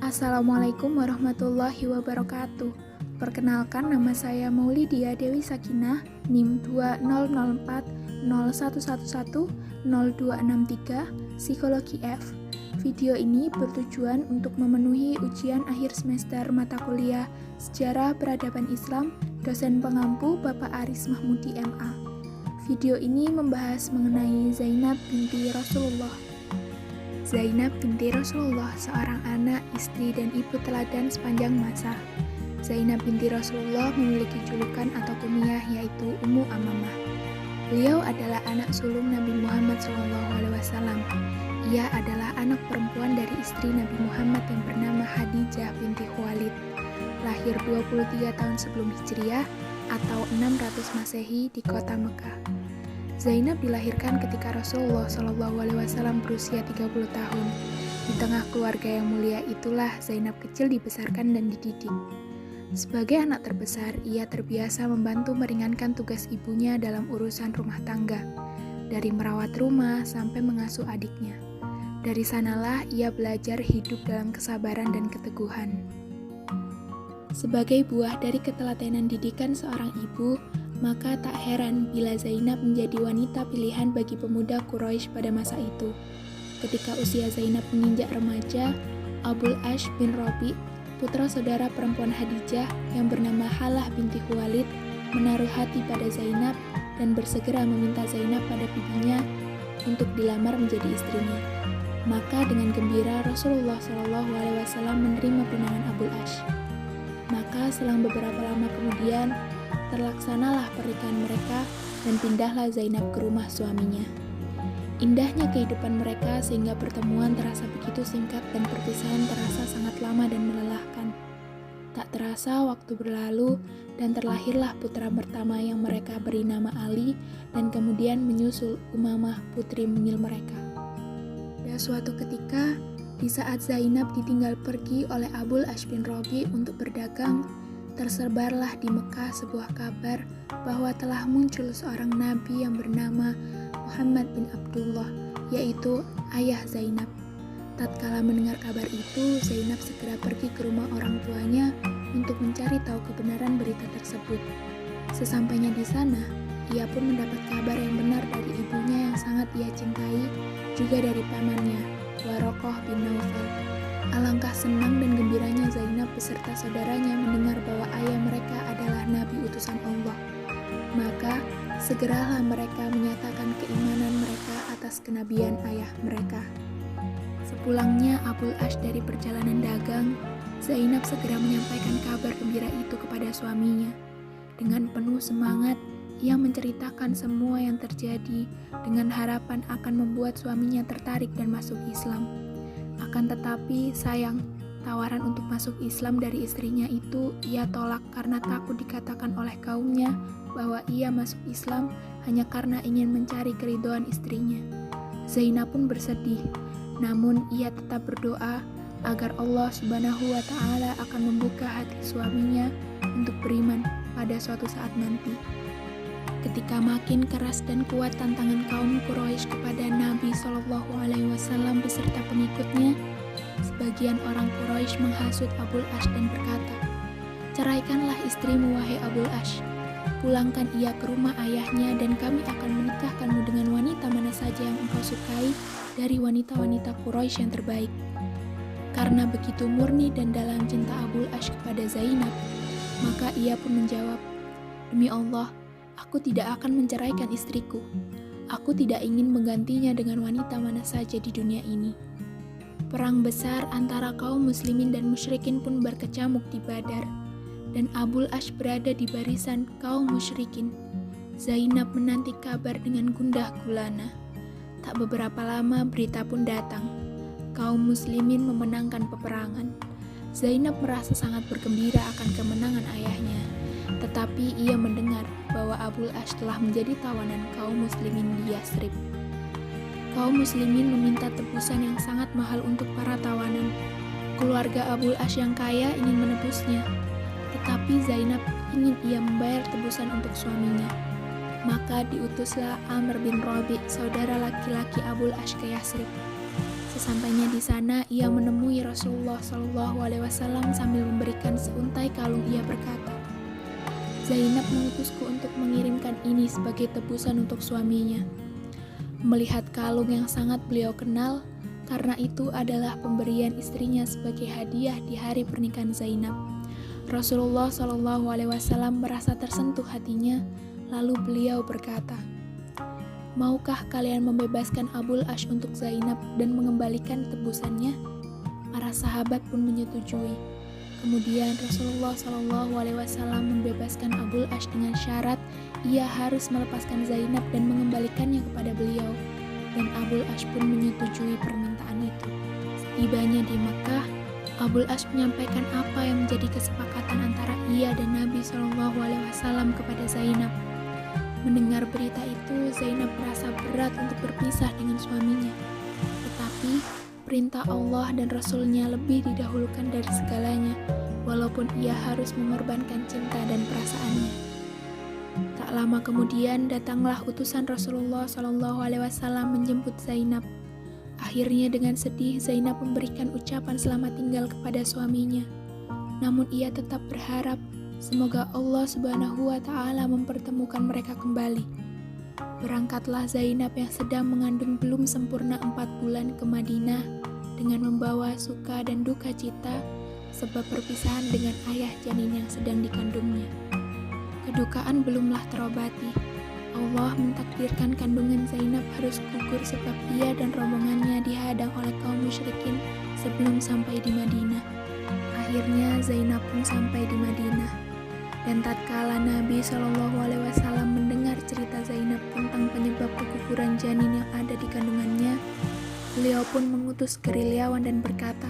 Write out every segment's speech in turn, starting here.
Assalamualaikum warahmatullahi wabarakatuh. Perkenalkan, nama saya Maulidia Dewi Sakinah, NIM 200401110263, Psikologi F. Video ini bertujuan untuk memenuhi ujian akhir semester mata kuliah Sejarah Peradaban Islam, dosen pengampu Bapak Aris Mahmudi MA. Video ini membahas mengenai Zainab binti Rasulullah. Zainab binti Rasulullah, seorang anak, istri, dan ibu teladan sepanjang masa. Zainab binti Rasulullah memiliki julukan atau kunyah yaitu Ummu Amamah. Beliau adalah anak sulung Nabi Muhammad SAW. Ia adalah anak perempuan dari istri Nabi Muhammad yang bernama Khadijah binti Khuwailid. Lahir 23 tahun sebelum Hijriah atau 600 Masehi di kota Mekah. Zainab dilahirkan ketika Rasulullah SAW berusia 30 tahun. Di tengah keluarga yang mulia itulah Zainab kecil dibesarkan dan dididik. Sebagai anak terbesar, ia terbiasa membantu meringankan tugas ibunya dalam urusan rumah tangga, dari merawat rumah sampai mengasuh adiknya. Dari sanalah ia belajar hidup dalam kesabaran dan keteguhan. Sebagai buah dari ketelatenan didikan seorang ibu, maka tak heran bila Zainab menjadi wanita pilihan bagi pemuda Quraisy pada masa itu. Ketika usia Zainab menginjak remaja, Abul Ash bin Rabi, putra saudara perempuan Khadijah yang bernama Halah binti Khuwailid, menaruh hati pada Zainab dan bersegera meminta Zainab pada bibinya untuk dilamar menjadi istrinya. Maka dengan gembira Rasulullah SAW menerima pinangan Abul Ash. Maka selang beberapa lama kemudian, terlaksanalah pernikahan mereka dan pindahlah Zainab ke rumah suaminya. Indahnya kehidupan mereka sehingga pertemuan terasa begitu singkat dan perpisahan terasa sangat lama dan melelahkan. Tak terasa waktu berlalu dan terlahirlah putra pertama yang mereka beri nama Ali dan kemudian menyusul Umamah putri mungil mereka. Pada suatu ketika, di saat Zainab ditinggal pergi oleh Abul Ash bin Rabi untuk berdagang, tersebarlah di Mekah sebuah kabar bahwa telah muncul seorang nabi yang bernama Muhammad bin Abdullah, yaitu ayah Zainab. Tatkala mendengar kabar itu, Zainab segera pergi ke rumah orang tuanya untuk mencari tahu kebenaran berita tersebut. Sesampainya di sana, ia pun mendapat kabar yang benar dari ibunya yang sangat ia cintai, juga dari pamannya, Warokoh bin Naufal. Alangkah senang dan gembiranya Zainab beserta saudaranya mendengar bahwa ayah mereka adalah Nabi utusan Allah. Maka, segeralah mereka menyatakan keimanan mereka atas kenabian ayah mereka. Sepulangnya Abul Ash dari perjalanan dagang, Zainab segera menyampaikan kabar gembira itu kepada suaminya. Dengan penuh semangat, ia menceritakan semua yang terjadi dengan harapan akan membuat suaminya tertarik dan masuk Islam. Akan tetapi, sayang, tawaran untuk masuk Islam dari istrinya itu ia tolak karena takut dikatakan oleh kaumnya bahwa ia masuk Islam hanya karena ingin mencari keridhaan istrinya. Zainab pun bersedih, namun ia tetap berdoa agar Allah Subhanahu wa Ta'ala akan membuka hati suaminya untuk beriman pada suatu saat nanti. Ketika makin keras dan kuat tantangan kaum Quraisy kepada Nabi SAW beserta pengikutnya, sebagian orang Quraisy menghasut Abul Ash dan berkata, "Ceraikanlah istrimu, wahai Abul Ash. Pulangkan ia ke rumah ayahnya dan kami akan menikahkanmu dengan wanita mana saja yang engkau sukai dari wanita-wanita Quraisy yang terbaik." Karena begitu murni dan dalam cinta Abul Ash kepada Zainab, maka ia pun menjawab, "Demi Allah, aku tidak akan menceraikan istriku. Aku tidak ingin menggantinya dengan wanita mana saja di dunia ini." Perang besar antara kaum muslimin dan musyrikin pun berkecamuk di Badar, dan Abul Ash berada di barisan kaum musyrikin. Zainab menanti kabar dengan gundah gulana. Tak beberapa lama berita pun datang. Kaum muslimin memenangkan peperangan. Zainab merasa sangat bergembira akan kemenangan ayahnya. Tetapi ia mendengar bahwa Abul Ash telah menjadi tawanan kaum muslimin di Yasrib. Kaum muslimin meminta tebusan yang sangat mahal untuk para tawanan. Keluarga Abul Ash yang kaya ingin menebusnya, tetapi Zainab ingin ia membayar tebusan untuk suaminya. Maka diutuslah Amr bin Rabi, saudara laki-laki Abul Ash, ke Yasrib. Sesampainya di sana, ia menemui Rasulullah SAW sambil memberikan seuntai kalung. Ia berkata, "Zainab mengutusku untuk mengirimkan ini sebagai tebusan untuk suaminya." Melihat kalung yang sangat beliau kenal, karena itu adalah pemberian istrinya sebagai hadiah di hari pernikahan Zainab. Rasulullah SAW merasa tersentuh hatinya, lalu beliau berkata, "Maukah kalian membebaskan Abul Ash untuk Zainab dan mengembalikan tebusannya?" Para sahabat pun menyetujui. Kemudian Rasulullah SAW membebaskan Abul Ash dengan syarat ia harus melepaskan Zainab dan mengembalikannya kepada beliau. Dan Abul Ash pun menyetujui permintaan itu. Setibanya di Mekah, Abul Ash menyampaikan apa yang menjadi kesepakatan antara ia dan Nabi SAW kepada Zainab. Mendengar berita itu, Zainab merasa berat untuk berpisah dengan suaminya. Tetapi, perintah Allah dan Rasul-Nya lebih didahulukan dari segalanya, walaupun ia harus mengorbankan cinta dan perasaannya. Tak lama kemudian, datanglah utusan Rasulullah SAW menjemput Zainab. Akhirnya dengan sedih, Zainab memberikan ucapan selamat tinggal kepada suaminya. Namun ia tetap berharap semoga Allah Subhanahu wa Ta'ala mempertemukan mereka kembali. Berangkatlah Zainab yang sedang mengandung belum sempurna 4 bulan ke Madinah dengan membawa suka dan duka cita sebab perpisahan dengan ayah janin yang sedang dikandungnya. Kedukaan belumlah terobati. Allah mentakdirkan kandungan Zainab harus gugur sebab ia dan rombongannya dihadang oleh kaum musyrikin sebelum sampai di Madinah. Akhirnya Zainab pun sampai di Madinah. Dan tatkala Nabi SAW mendengar cerita Zainab tentang penyebab keguguran janin yang ada di kandungannya, beliau pun mengutus gerilyawan dan berkata,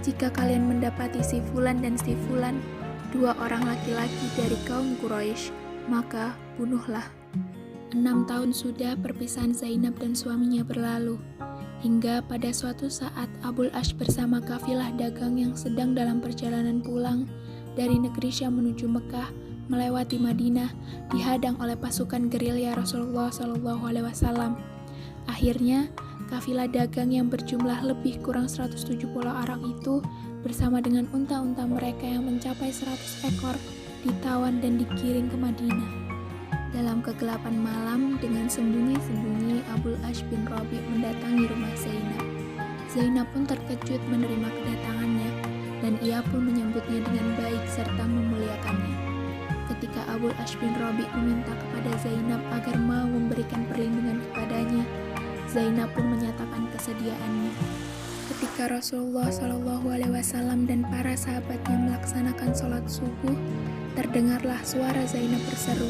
"Jika kalian mendapati si Fulan dan si Fulan, 2 orang laki-laki dari kaum Quraisy, maka bunuhlah." 6 tahun sudah perpisahan Zainab dan suaminya berlalu, hingga pada suatu saat Abul Ash bersama kafilah dagang yang sedang dalam perjalanan pulang dari negeri Syam menuju Mekah melewati Madinah dihadang oleh pasukan gerilya Rasulullah SAW. Akhirnya, kafilah dagang yang berjumlah lebih kurang 170 orang itu bersama dengan unta-unta mereka yang mencapai 100 ekor ditawan dan digiring ke Madinah. Dalam kegelapan malam, dengan sembunyi-sembunyi Abul Ash bin Rabi' mendatangi rumah Zainab. Zainab pun terkejut menerima kedatangannya, dan ia pun menyambutnya dengan baik serta memuliakannya. Ketika Abul Ash bin Rabi' meminta kepada Zainab agar mau memberikan perlindungan kepadanya, Zainab pun menyatakan kesediaannya. Ketika Rasulullah SAW dan para sahabatnya melaksanakan sholat subuh, terdengarlah suara Zainab berseru,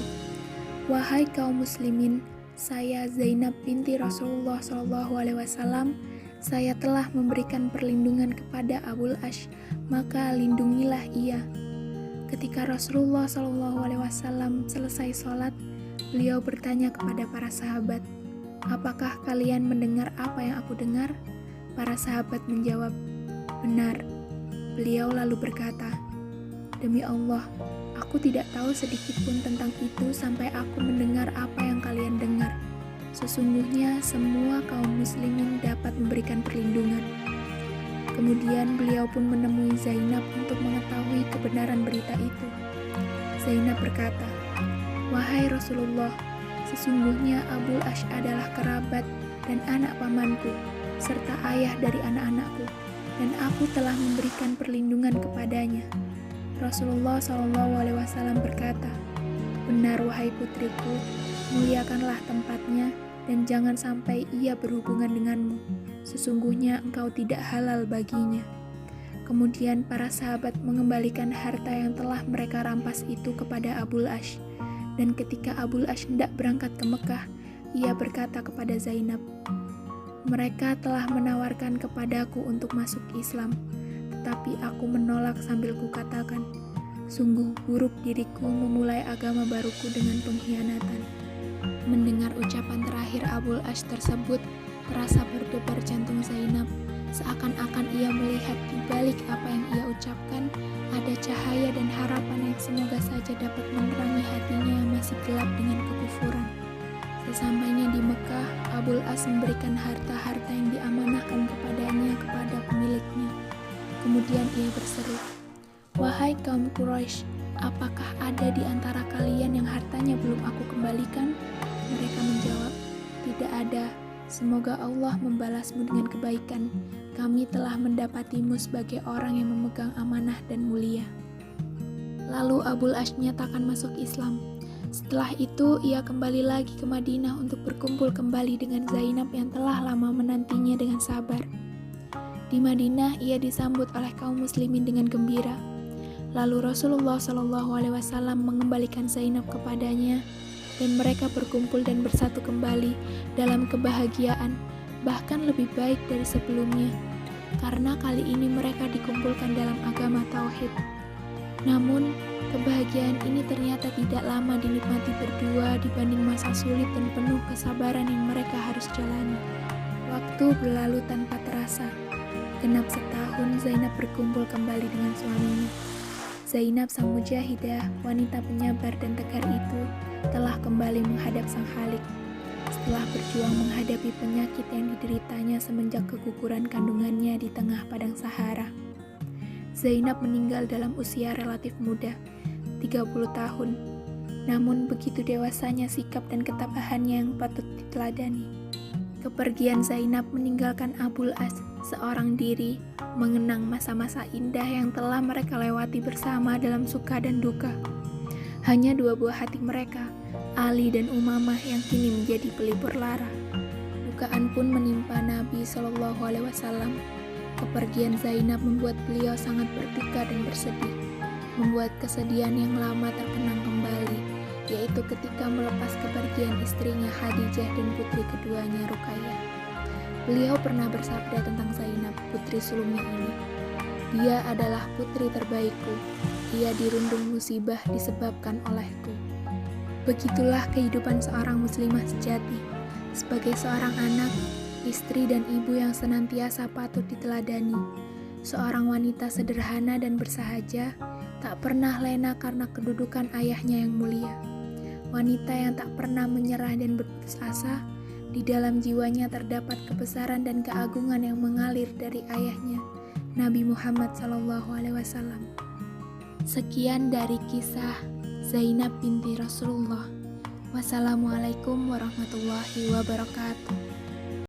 "Wahai kaum muslimin, saya Zainab binti Rasulullah SAW, saya telah memberikan perlindungan kepada Abul Ash, maka lindungilah ia." Ketika Rasulullah SAW selesai sholat, beliau bertanya kepada para sahabat, "Apakah kalian mendengar apa yang aku dengar?" Para sahabat menjawab, "Benar." Beliau lalu berkata, "Demi Allah, aku tidak tahu sedikit pun tentang itu sampai aku mendengar apa yang kalian dengar. Sesungguhnya semua kaum muslimin dapat memberikan perlindungan." Kemudian beliau pun menemui Zainab untuk mengetahui kebenaran berita itu. Zainab berkata, "Wahai Rasulullah, sesungguhnya Abul Ash adalah kerabat dan anak pamanku, serta ayah dari anak-anakku, dan aku telah memberikan perlindungan kepadanya." Rasulullah SAW berkata, "Benar wahai putriku, muliakanlah tempatnya dan jangan sampai ia berhubungan denganmu. Sesungguhnya engkau tidak halal baginya." Kemudian para sahabat mengembalikan harta yang telah mereka rampas itu kepada Abul Ash. Dan ketika Abul Ash hendak berangkat ke Mekah, ia berkata kepada Zainab, "Mereka telah menawarkan kepadaku untuk masuk Islam, tetapi aku menolak sambil kukatakan, sungguh buruk diriku memulai agama baruku dengan pengkhianatan." Mendengar ucapan terakhir Abul Ash tersebut, terasa berdebar jantung Zainab, seakan-akan ia melihat di balik apa yang ia ucapkan, ada cahaya dan harapan yang semoga saja dapat menerangi hatinya yang masih gelap dengan kekufuran. Sesampainya di Mekah, Abul As memberikan harta-harta yang diamanahkan kepadanya kepada pemiliknya. Kemudian ia berseru, "Wahai kaum Quraisy, apakah ada di antara kalian yang hartanya belum aku kembalikan?" Mereka menjawab, "Tidak ada. Semoga Allah membalasmu dengan kebaikan. Kami telah mendapatimu sebagai orang yang memegang amanah dan mulia." Lalu Abul As menyatakan masuk Islam. Setelah itu, ia kembali lagi ke Madinah untuk berkumpul kembali dengan Zainab yang telah lama menantinya dengan sabar. Di Madinah, ia disambut oleh kaum muslimin dengan gembira. Lalu Rasulullah SAW mengembalikan Zainab kepadanya, dan mereka berkumpul dan bersatu kembali dalam kebahagiaan, bahkan lebih baik dari sebelumnya, karena kali ini mereka dikumpulkan dalam agama Tauhid. Namun, kebahagiaan ini ternyata tidak lama dinikmati berdua dibanding masa sulit dan penuh kesabaran yang mereka harus jalani. Waktu berlalu tanpa terasa. Genap setahun Zainab berkumpul kembali dengan suaminya. Zainab sang mujahidah, wanita penyabar dan tegar itu, telah kembali menghadap sang Khalik. Setelah berjuang menghadapi penyakit yang dideritanya semenjak keguguran kandungannya di tengah padang Sahara. Zainab meninggal dalam usia relatif muda, 30 tahun. Namun begitu dewasanya sikap dan ketabahannya yang patut diteladani. Kepergian Zainab meninggalkan Abul As seorang diri, mengenang masa-masa indah yang telah mereka lewati bersama dalam suka dan duka. Hanya dua buah hati mereka, Ali dan Umamah, yang kini menjadi pelipur lara. Dukaan pun menimpa Nabi SAW. Kepergian Zainab membuat beliau sangat berduka dan bersedih, membuat kesedihan yang lama terkenang kembali, yaitu ketika melepas kepergian istrinya Khadijah dan putri keduanya Ruqayyah. Beliau pernah bersabda tentang Zainab, putri sulungnya ini, "Dia adalah putri terbaikku, ia dirundung musibah disebabkan olehku." Begitulah kehidupan seorang muslimah sejati, sebagai seorang anak, istri dan ibu yang senantiasa patut diteladani. Seorang wanita sederhana dan bersahaja, tak pernah lena karena kedudukan ayahnya yang mulia. Wanita yang tak pernah menyerah dan berputus asa, di dalam jiwanya terdapat kebesaran dan keagungan yang mengalir dari ayahnya, Nabi Muhammad SAW. Sekian dari kisah Zainab binti Rasulullah. Wassalamualaikum warahmatullahi wabarakatuh.